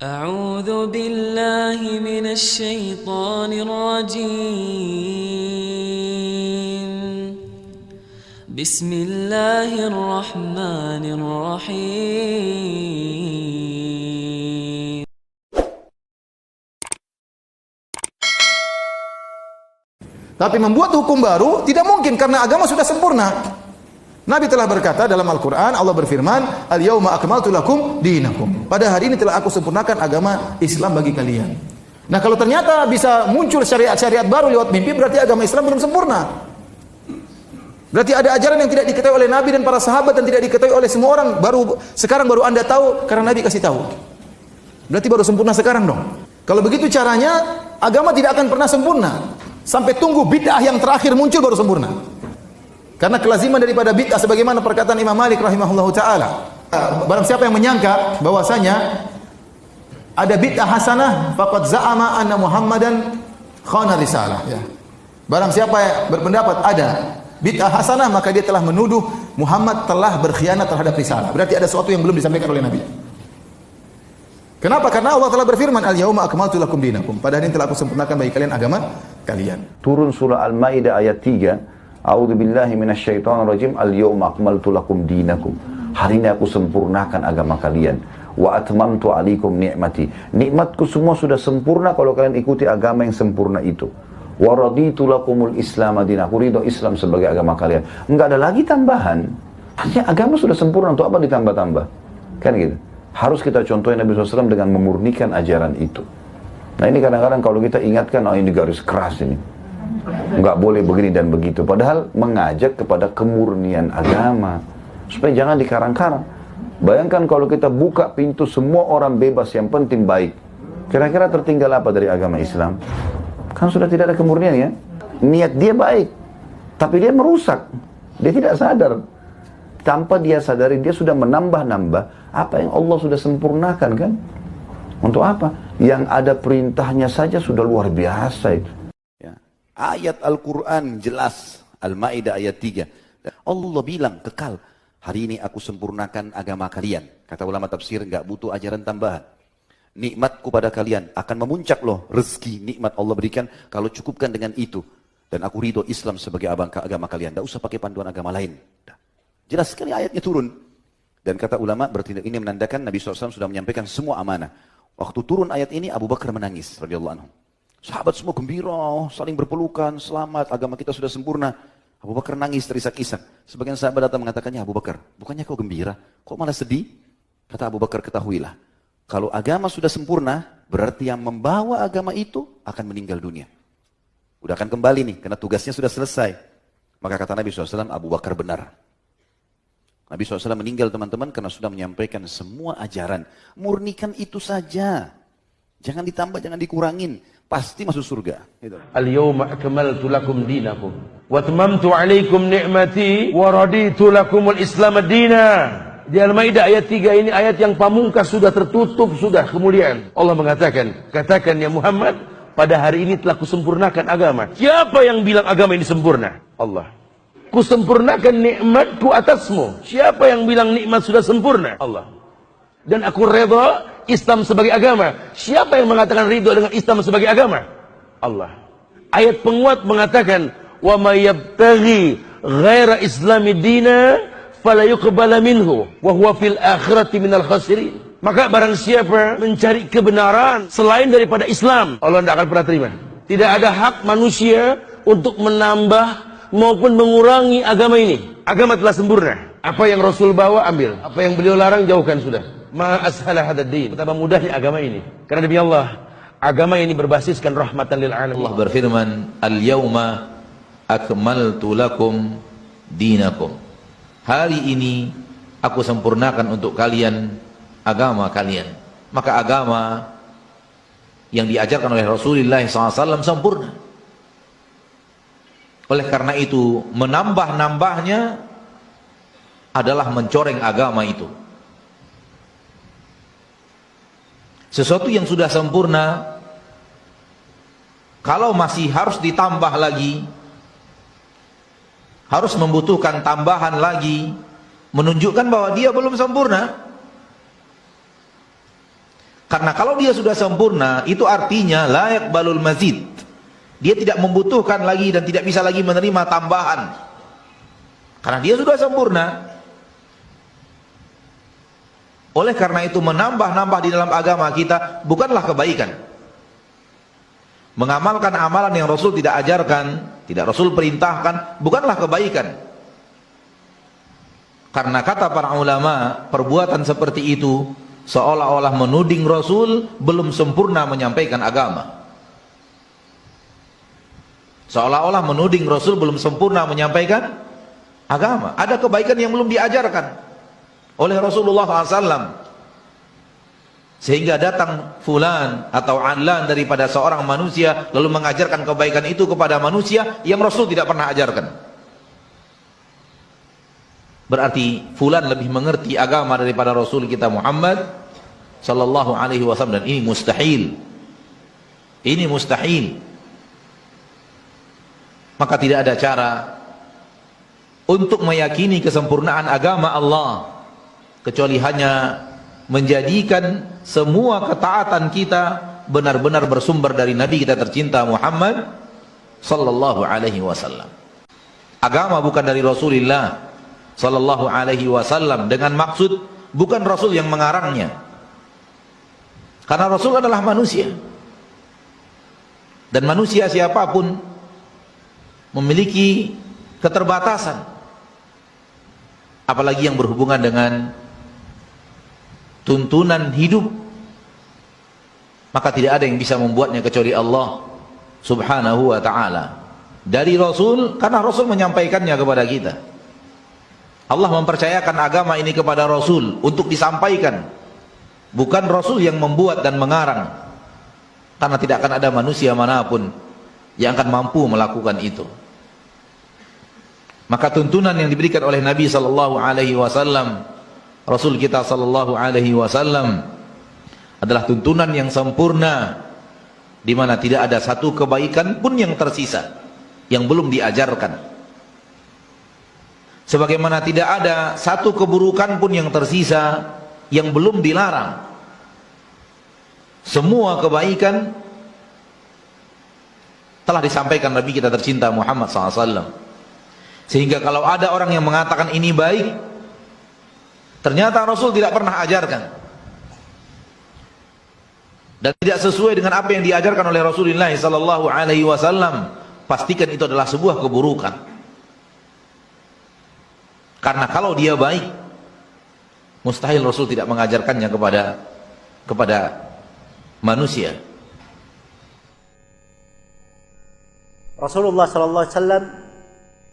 أعوذ بالله من الشيطان الرجيم. بسم الله الرحمن الرحيم. Tapi membuat hukum baru tidak mungkin karena agama sudah sempurna. Nabi telah berkata dalam Al-Quran, Allah berfirman, Al-yawma akmaltu lakum dinakum. Pada hari ini telah aku sempurnakan agama Islam bagi kalian. Nah, kalau ternyata bisa muncul syariat-syariat baru lewat mimpi, berarti agama Islam belum sempurna. Berarti ada ajaran yang tidak diketahui oleh Nabi dan para sahabat dan tidak diketahui oleh semua orang. Sekarang baru Anda tahu karena Nabi kasih tahu. Berarti baru sempurna sekarang dong. Kalau begitu caranya, agama tidak akan pernah sempurna sampai tunggu bid'ah yang terakhir muncul baru sempurna. Karena kelaziman daripada bid'ah sebagaimana perkataan Imam Malik rahimahullahu taala. Barang siapa yang menyangka bahwasanya ada bid'ah hasanah, faqad za'ama anna Muhammadan khana risalah, ya. Barang siapa yang berpendapat ada bid'ah hasanah, maka dia telah menuduh Muhammad telah berkhianat terhadap risalah. Berarti ada sesuatu yang belum disampaikan oleh Nabi. Kenapa? Karena Allah telah berfirman, Al-yawma akmaltu lakum dinakum. Pada hari ini telah aku sempurnakan bagi kalian agama kalian. Turun surah Al-Maidah ayat 3. A'udzubillahi minasyaitonirrajim. Al-yawma akmaltu lakum dinakum. Hari ini aku sempurnakan agama kalian. Wa atmamtu alaikum ni'mati. Nikmatku semua sudah sempurna kalau kalian ikuti agama yang sempurna itu. Wa raditu lakumul Islam madinah. Aku ridho Islam sebagai agama kalian. Enggak ada lagi tambahan. Artinya agama sudah sempurna, untuk apa ditambah-tambah? Kan gitu. Harus kita contohin Nabi SAW dengan memurnikan ajaran itu. Nah, ini kadang-kadang kalau kita ingatkan, oh ini garis keras ini. Enggak boleh begini dan begitu. Padahal mengajak kepada kemurnian agama. Supaya jangan dikarang-karang. Bayangkan kalau kita buka pintu semua orang bebas, yang penting baik. Kira-kira tertinggal apa dari agama Islam? Kan sudah tidak ada kemurnian, ya. Niat dia baik, tapi dia merusak. Dia tidak sadar. Tanpa dia sadari, dia sudah menambah-nambah apa yang Allah sudah sempurnakan, kan? Untuk apa? Yang ada perintahnya saja sudah luar biasa itu. Ya. Ayat Al-Quran jelas, Al-Maidah ayat 3. Allah bilang kekal, hari ini aku sempurnakan agama kalian. Kata ulama tafsir, nggak butuh ajaran tambahan. Nikmatku pada kalian akan memuncak loh, rezeki nikmat Allah berikan kalau cukupkan dengan itu. Dan aku ridho Islam sebagai agama kalian. Tidak usah pakai panduan agama lain. Jelas sekali ayatnya turun. Dan kata ulama, berarti ini menandakan Nabi SAW sudah menyampaikan semua amanah. Waktu turun ayat ini, Abu Bakar menangis, radhiyallahu anhu. Sahabat semua gembira, saling berpelukan, selamat, agama kita sudah sempurna. Abu Bakar nangis terisak-isak. Sebagian sahabat datang mengatakannya, Abu Bakar, bukannya kau gembira? Kok malah sedih? Kata Abu Bakar, ketahuilah. Kalau agama sudah sempurna, berarti yang membawa agama itu akan meninggal dunia. Udah akan kembali nih, karena tugasnya sudah selesai. Maka kata Nabi SAW, Abu Bakar benar. Nabi SAW meninggal, teman-teman, karena sudah menyampaikan semua ajaran. Murnikan itu saja. Jangan ditambah, jangan dikurangin. Pasti masuk surga. Al-yawma akmaltu lakum dinakum. Wa atmamtu alaikum ni'mati. Wa raditu lakumul Islam ad-dina. Di Al-Maidah ayat 3 ini ayat yang pamungkas, sudah tertutup, sudah kemuliaan. Allah mengatakan, katakan ya Muhammad, pada hari ini telah kusempurnakan agama. Siapa yang bilang agama ini sempurna? Allah. Kusempurnakan nikmatku atasmu. Siapa yang bilang nikmat sudah sempurna? Allah. Dan aku redha Islam sebagai agama. Siapa yang mengatakan ridho dengan Islam sebagai agama? Allah. Ayat penguat mengatakan, wa may yabtaghi ghaira islami dina fala yuqbala minhu wa huwa fil akhirati minal khasirin. Maka barang siapa mencari kebenaran selain daripada Islam, Allah tidak akan pernah terima. Tidak ada hak manusia untuk menambah maupun mengurangi agama ini. Agama telah sempurna. Apa yang Rasul bawa, ambil. Apa yang beliau larang, jauhkan sudah. Ma ashala hadad din. Betapa mudahnya agama ini. Karena demi Allah, agama ini berbasiskan rahmatan lil alamin. Allah berfirman, Al-yawma akmaltu lakum dinakum. Hari ini aku sempurnakan untuk kalian agama kalian. Maka agama yang diajarkan oleh Rasulullah SAW sempurna. Oleh karena itu, menambah-nambahnya adalah mencoreng agama itu. Sesuatu yang sudah sempurna, kalau masih harus ditambah lagi, harus membutuhkan tambahan lagi, menunjukkan bahwa dia belum sempurna. Karena kalau dia sudah sempurna, itu artinya la yaqbalul mazid. Dia tidak membutuhkan lagi dan tidak bisa lagi menerima tambahan. Karena dia sudah sempurna. Oleh karena itu menambah-nambah di dalam agama kita bukanlah kebaikan. Mengamalkan amalan yang Rasul tidak ajarkan, tidak Rasul perintahkan, bukanlah kebaikan. Karena kata para ulama, perbuatan seperti itu seolah-olah menuding Rasul belum sempurna menyampaikan agama. Seolah-olah menuding Rasul belum sempurna menyampaikan agama. Ada kebaikan yang belum diajarkan oleh Rasulullah SAW. Sehingga datang fulan atau alan daripada seorang manusia lalu mengajarkan kebaikan itu kepada manusia yang Rasul tidak pernah ajarkan. Berarti fulan lebih mengerti agama daripada Rasul kita Muhammad sallallahu alaihi wasallam, dan ini mustahil. Ini mustahil. Maka tidak ada cara untuk meyakini kesempurnaan agama Allah kecuali hanya menjadikan semua ketaatan kita benar-benar bersumber dari Nabi kita tercinta Muhammad sallallahu alaihi wasallam. Agama bukan dari Rasulullah sallallahu alaihi wasallam, dengan maksud bukan Rasul yang mengarangnya. Karena Rasul adalah manusia. Dan manusia siapapun memiliki keterbatasan. Apalagi yang berhubungan dengan tuntunan hidup, maka tidak ada yang bisa membuatnya kecuali Allah subhanahu wa ta'ala. Dari Rasul, karena Rasul menyampaikannya kepada kita. Allah mempercayakan agama ini kepada Rasul untuk disampaikan, bukan Rasul yang membuat dan mengarang, karena tidak akan ada manusia manapun yang akan mampu melakukan itu. Maka tuntunan yang diberikan oleh Nabi sallallahu alaihi wasallam, Rasul kita sallallahu alaihi wasallam, adalah tuntunan yang sempurna, di mana tidak ada satu kebaikan pun yang tersisa yang belum diajarkan. Sebagaimana tidak ada satu keburukan pun yang tersisa yang belum dilarang. Semua kebaikan telah disampaikan Nabi kita tercinta Muhammad SAW. Sehingga kalau ada orang yang mengatakan ini baik, ternyata Rasul tidak pernah ajarkan dan tidak sesuai dengan apa yang diajarkan oleh Rasulullah SAW, pastikan itu adalah sebuah keburukan. Karena kalau dia baik, mustahil Rasul tidak mengajarkannya kepada manusia. Rasulullah SAW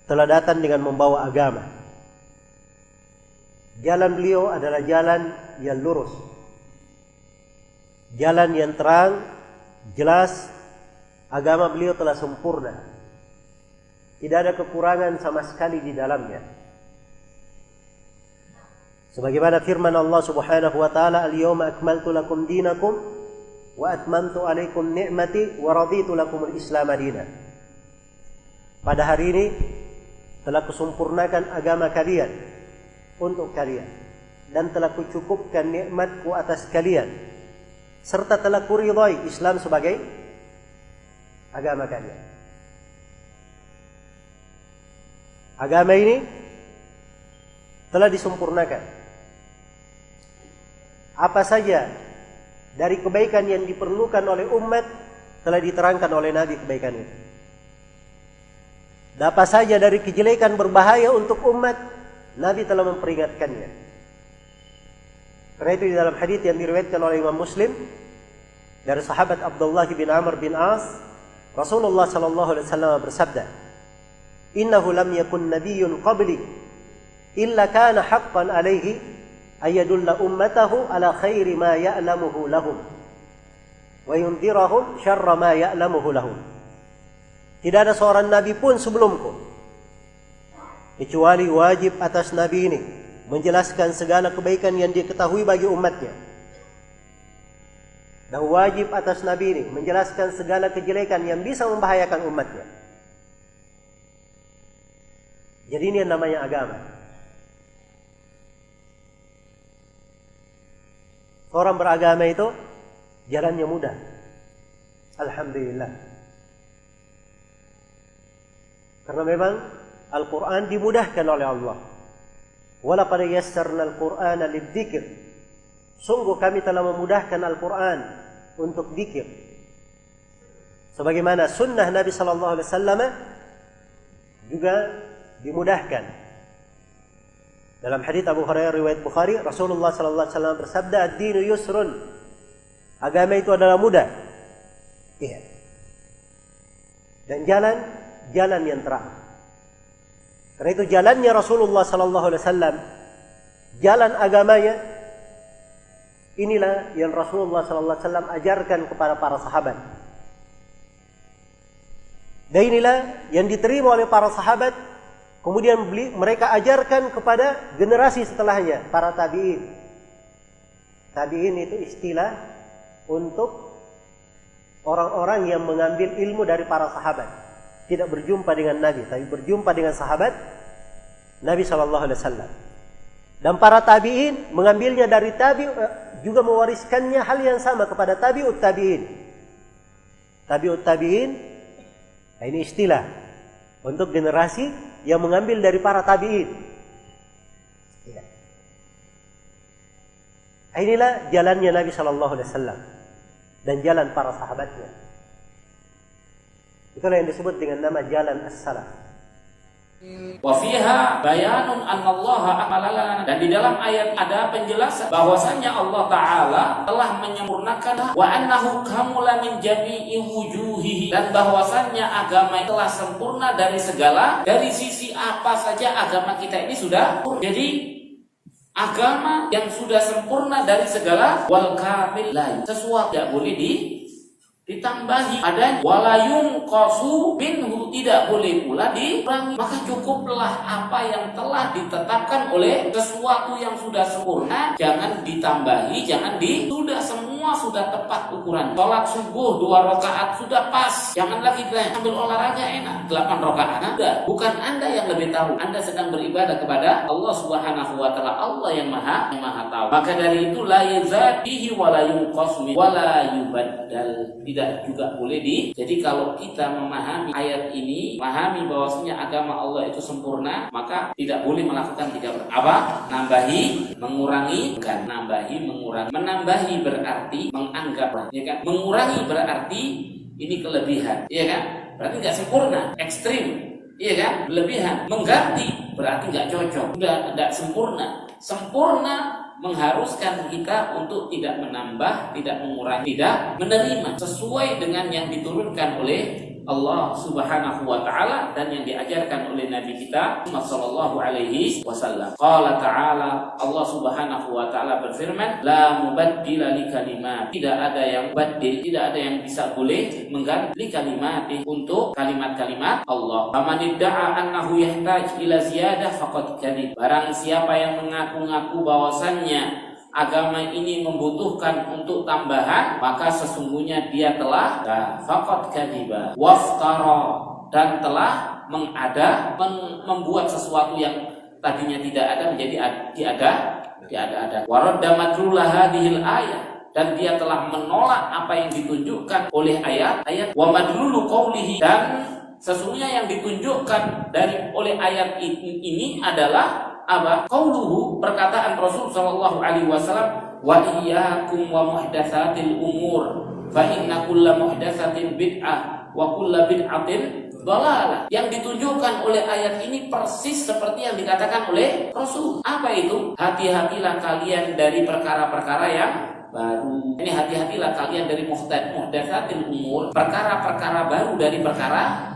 telah datang dengan membawa agama. Jalan beliau adalah jalan yang lurus, jalan yang terang, jelas. Agama beliau telah sempurna, tidak ada kekurangan sama sekali di dalamnya. Sebagaimana firman Allah Subhanahu wa taala, "Al-yawma akmaltu lakum dinakum wa atmamtu 'alaikum ni'mati wa raditu lakumul Islam dinan." Pada hari ini telah kusempurnakan agama kalian untuk kalian, dan telah kucukupkan nikmatku atas kalian, serta telah kuridhai Islam sebagai agama kalian. Agama ini telah disempurnakan. Apa saja dari kebaikan yang diperlukan oleh umat telah diterangkan oleh Nabi kebaikan itu. Dan apa saja dari kejelekan berbahaya untuk umat, Nabi telah memperingatkannya. Karena itu di dalam hadits yang diriwayatkan oleh Imam Muslim dari sahabat Abdullah bin Amr bin As, Rasulullah sallallahu alaihi wasallam bersabda, "Innahu lam yakun nabiyyun qabli illa kana haqqan alaihi ayadulla ummatahu ala khairi ma ya'lamuhu lahum wa yundhirahum syarra ma ya'lamuhu lahum." Tidak ada seorang nabi pun sebelumku kecuali wajib atas nabi ini menjelaskan segala kebaikan yang dia ketahui bagi umatnya, dan wajib atas nabi ini menjelaskan segala kejelekan yang bisa membahayakan umatnya. Jadi ini yang namanya agama. Orang beragama itu jalannya mudah. Alhamdulillah. Karena memang Al-Quran dimudahkan oleh Allah. Walaqad yassarna al-Qur'ana lidzikr. Sungguh kami telah memudahkan Al-Quran untuk zikir. Sebagaimana sunnah Nabi sallallahu alaihi wasallam juga dimudahkan. Dalam hadits Abu Hurairah riwayat Bukhari, Rasulullah sallallahu alaihi wasallam bersabda, "Ad-dinu yusrun." Agama itu adalah mudah. Iya. Dan jalan yang terang. Karena itu jalannya Rasulullah sallallahu alaihi wasallam, jalan agamanya, inilah yang Rasulullah sallallahu alaihi wasallam ajarkan kepada para sahabat. Dan inilah yang diterima oleh para sahabat, kemudian mereka ajarkan kepada generasi setelahnya, para tabi'in. Tabi'in itu istilah untuk orang-orang yang mengambil ilmu dari para sahabat. Tidak berjumpa dengan Nabi, tapi berjumpa dengan sahabat Nabi SAW. Dan para tabi'in mengambilnya dari juga mewariskannya hal yang sama kepada tabi'ut tabi'in. Tabi'ut tabi'in, nah ini istilah untuk generasi yang mengambil dari para tabi'in. Inilah jalannya Nabi SAW dan jalan para sahabatnya. Itulah yang disebut dengan nama jalan as-salaf. Wa fiha bayanun annallaha amalana, dan di dalam ayat ada penjelasan bahwasanya Allah Ta'ala telah menyempurnakan wa annahu kamula min jami'i wujuhihi, dan bahwasanya agama telah sempurna dari sisi apa saja agama kita ini sudah. Jadi agama yang sudah sempurna dari segala wal kamil lain, sesuatu tidak boleh ditambahi, adanya walayum qasu minhu, tidak boleh pula dikurangi. Maka cukuplah apa yang telah ditetapkan oleh sesuatu yang sudah sempurna, jangan ditambahi, sudah semua sudah tepat ukuran. Salat subuh 2 rakaat sudah pas, jangan lagi sambil olahraga enak 8 rakaat. Enggak, bukan Anda yang lebih tahu, Anda sedang beribadah kepada Allah Subhanahu wa taala, Allah yang maha tahu. Maka dari itu la yazadihi wa la yunqas wa la yubaddal, tidak juga boleh jadi kalau kita memahami ayat ini, memahami bahwasanya agama Allah itu sempurna, maka tidak boleh melakukan 3 apa? Nambahi, mengurangi, bukan nambahi, mengurangi. Menambahi berarti menganggap, ya kan? Mengurangi berarti ini kelebihan, ya kan? Berarti nggak sempurna, ekstrim, iya kan? Berlebihan. Mengganti berarti nggak cocok, nggak sempurna. Sempurna mengharuskan kita untuk tidak menambah, tidak mengurangi, tidak menerima, sesuai dengan yang diturunkan oleh Allah Subhanahu wa taala dan yang diajarkan oleh Nabi kita Muhammad sallallahu alaihi wasallam. Qala ta'ala, Allah Subhanahu wa taala berfirman, la mubaddila li kalimat, tidak ada yang mubaddil, tidak ada yang bisa boleh mengganti kalimat untuk kalimat-kalimat Allah. Faman idda'a annahu yahtaj ila ziyadah faqad kadzib, barang siapa yang mengaku-ngaku bahwasannya agama ini membutuhkan untuk tambahan, maka sesungguhnya dia telah faqad kadziba waftara, dan telah membuat sesuatu yang tadinya tidak ada menjadi ada. Waradda madlula hadhil ayat, dan dia telah menolak apa yang ditunjukkan oleh ayat wa madlulu qawlihi, dan sesungguhnya yang ditunjukkan oleh ayat ini adalah apa? Qauluhu, perkataan Rasul sallallahu alaihi wasallam, wa iyyakum wa muhdatsatil umur fa inna kulla muhdatsatin bid'ah wa kulla bid'atin dhalalah. Yang ditunjukkan oleh ayat ini persis seperti yang dikatakan oleh Rasul. Apa itu? Hati-hatilah kalian dari perkara-perkara yang baru. Ini hati-hatilah kalian dari muhdatsatil umur, perkara-perkara baru dari perkara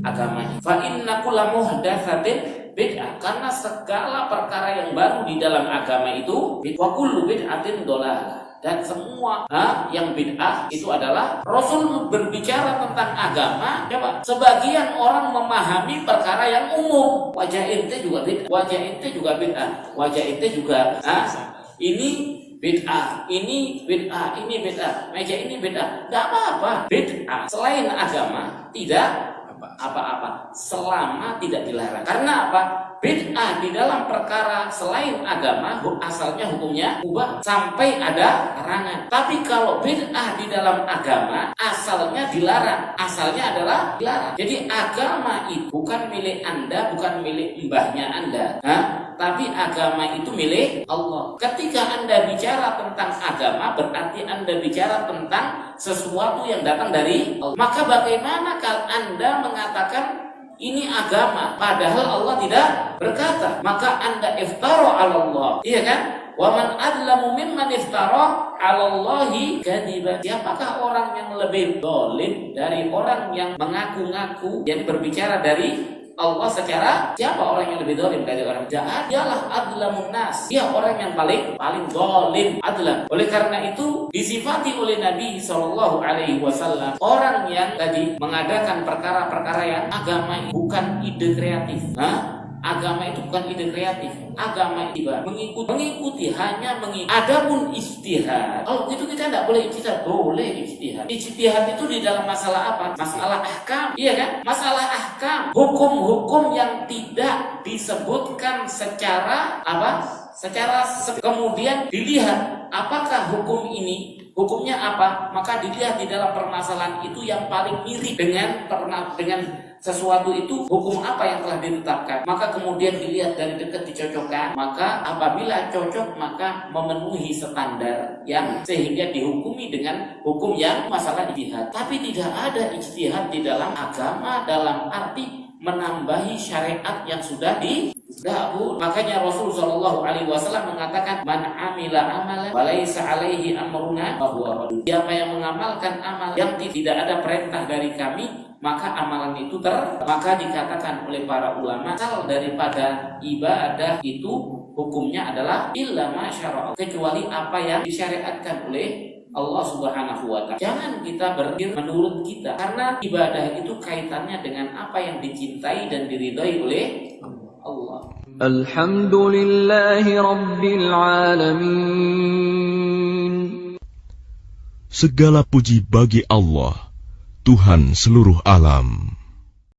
agama. Fa inna kulla muhdatsatin bid'ah, karena segala perkara yang baru di dalam agama itu wa kullu bid'atin dhalalah, dan semua yang bid'ah itu adalah. Rasul berbicara tentang agama, coba sebagian orang memahami perkara yang umum, wajah ente juga bid'ah, wajah ente juga bid'ah, wajah ente juga ini bid'ah, ini bid'ah, ini bid'ah, meja ini bid'ah. Enggak apa-apa. Bid'ah selain agama tidak apa-apa selama tidak dilarang. Karena apa? bid'ah di dalam perkara selain agama asalnya hukumnya mubah sampai ada larangan. Tapi kalau bid'ah di dalam agama asalnya dilarang, asalnya adalah dilarang. Jadi agama itu bukan milik Anda, bukan milik mbahnya Anda, tapi agama itu milik Allah. Ketika Anda bicara tentang agama, berarti Anda bicara tentang sesuatu yang datang dari Allah. Maka bagaimana kalau Anda mengatakan ini agama, padahal Allah tidak berkata? Maka Anda iftara 'ala Allah, iya kan? Wa man adlamu mimman iftara 'ala Allahi kadziban. Siapakah orang yang lebih zalim dari orang yang mengaku-ngaku, yang berbicara dari Allah secara, siapa orang yang lebih zalim dari orang? Dialah adlamun nas. Dia orang yang paling zalim, adlan. Oleh karena itu disifati oleh Nabi SAW orang yang tadi mengadakan perkara-perkara yang agama itu bukan ide kreatif. Agama itu bukan ide kreatif. Agama itu mengikuti hanya mengikuti. Adapun ijtihad, kalau itu kita tidak boleh ijtihad. Boleh ijtihad. Ijtihad itu di dalam masalah apa? Masalah ahkam, iya kan? Masalah ahkam, hukum-hukum yang tidak disebutkan secara apa? Kemudian dilihat apakah hukum ini hukumnya apa, maka dilihat di dalam permasalahan itu yang paling mirip dengan sesuatu itu hukum apa yang telah ditetapkan, maka kemudian dilihat dari dekat dicocokkan, maka apabila cocok maka memenuhi standar yang sehingga dihukumi dengan hukum yang masalah ijtihad. Tapi tidak ada ijtihad di dalam agama dalam arti menambahi syariat yang sudah makanya Rasul SAW mengatakan man amila amalan walaysa alaihi amruna fahuwa radd. Siapa yang mengamalkan amal yang tidak ada perintah dari kami, maka amalan itu maka dikatakan oleh para ulama asal daripada ibadah itu hukumnya adalah illa ma syara'a, kecuali apa yang disyariatkan oleh Allah Subhanahu wa Ta'ala. Jangan kita berpikir menurut kita, karena ibadah itu kaitannya dengan apa yang dicintai dan diridhai oleh Allah. Alhamdulillahi Rabbil Alamin. Segala puji bagi Allah, Tuhan seluruh alam.